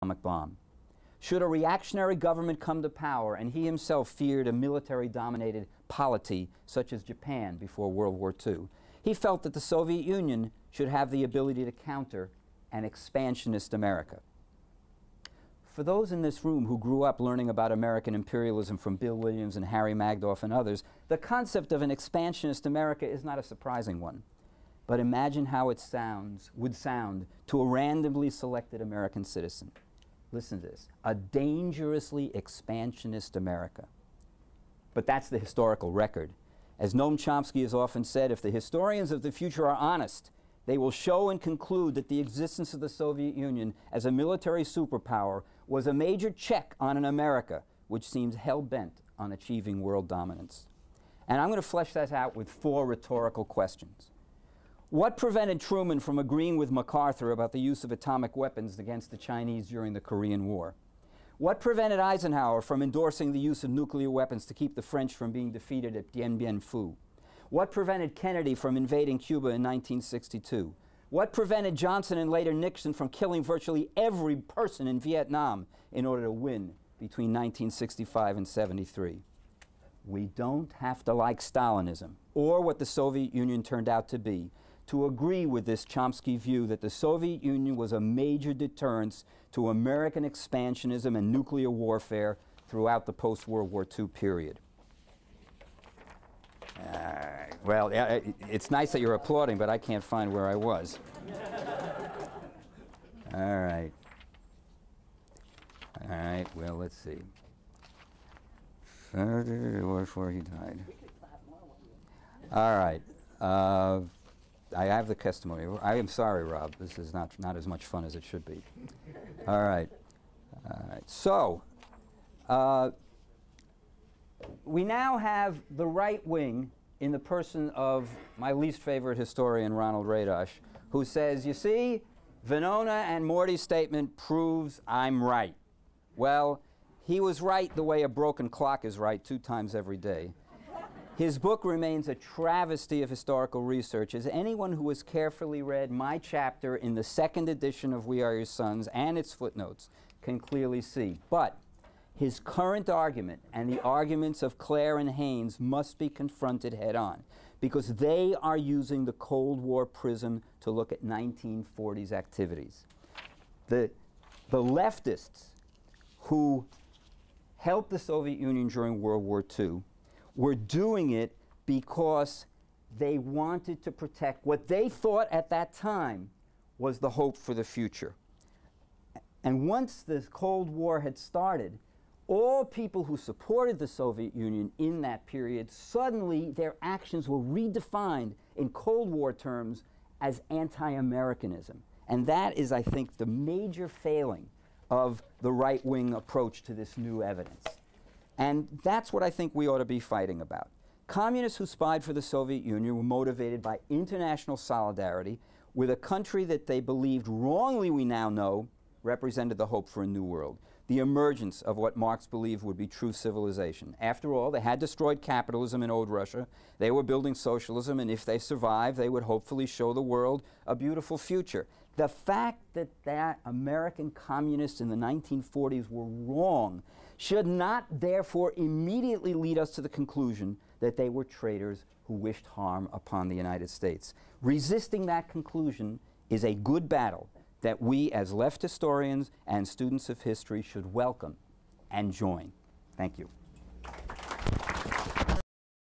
atomic bomb. Should a reactionary government come to power, and he himself feared a military-dominated polity such as Japan before World War II, he felt that the Soviet Union should have the ability to counter an expansionist America. For those in this room who grew up learning about American imperialism from Bill Williams and Harry Magdoff and others, the concept of an expansionist America is not a surprising one. But imagine how it would sound to a randomly selected American citizen. Listen to this: a dangerously expansionist America. But that's the historical record. As Noam Chomsky has often said, if the historians of the future are honest, they will show and conclude that the existence of the Soviet Union as a military superpower was a major check on an America which seems hell-bent on achieving world dominance. And I'm going to flesh that out with 4 rhetorical questions. What prevented Truman from agreeing with MacArthur about the use of atomic weapons against the Chinese during the Korean War? What prevented Eisenhower from endorsing the use of nuclear weapons to keep the French from being defeated at Dien Bien Phu? What prevented Kennedy from invading Cuba in 1962? What prevented Johnson and later Nixon from killing virtually every person in Vietnam in order to win between 1965 and 73? We don't have to like Stalinism or what the Soviet Union turned out to be to agree with this Chomsky view that the Soviet Union was a major deterrence to American expansionism and nuclear warfare throughout the post-World War II period. Well, it's nice that you're applauding, but I can't find where I was. All right. All right, well, let's see. Before he died. All right. I have the testimony. I am sorry, Rob. This is not as much fun as it should be. All right. So, we now have the right wing in the person of my least favorite historian, Ronald Radosh, who says, you see, Venona and Morty's statement proves I'm right. Well, he was right the way a broken clock is right 2 times every day. His book remains a travesty of historical research, as anyone who has carefully read my chapter in the 2nd edition of We Are Your Sons and its footnotes can clearly see. But his current argument and the arguments of Clare and Haynes must be confronted head-on, because they are using the Cold War prism to look at 1940s activities. The leftists who helped the Soviet Union during World War II were doing it because they wanted to protect what they thought at that time was the hope for the future. And once the Cold War had started, all people who supported the Soviet Union in that period, suddenly their actions were redefined in Cold War terms as anti-Americanism. And that is, I think, the major failing of the right-wing approach to this new evidence. And that's what I think we ought to be fighting about. Communists who spied for the Soviet Union were motivated by international solidarity with a country that they believed wrongly, we now know, represented the hope for a new world, the emergence of what Marx believed would be true civilization. After all, they had destroyed capitalism in old Russia. They were building socialism, and if they survived, they would hopefully show the world a beautiful future. The fact that American communists in the 1940s were wrong should not therefore immediately lead us to the conclusion that they were traitors who wished harm upon the United States. Resisting that conclusion is a good battle that we as left historians and students of history should welcome and join. Thank you.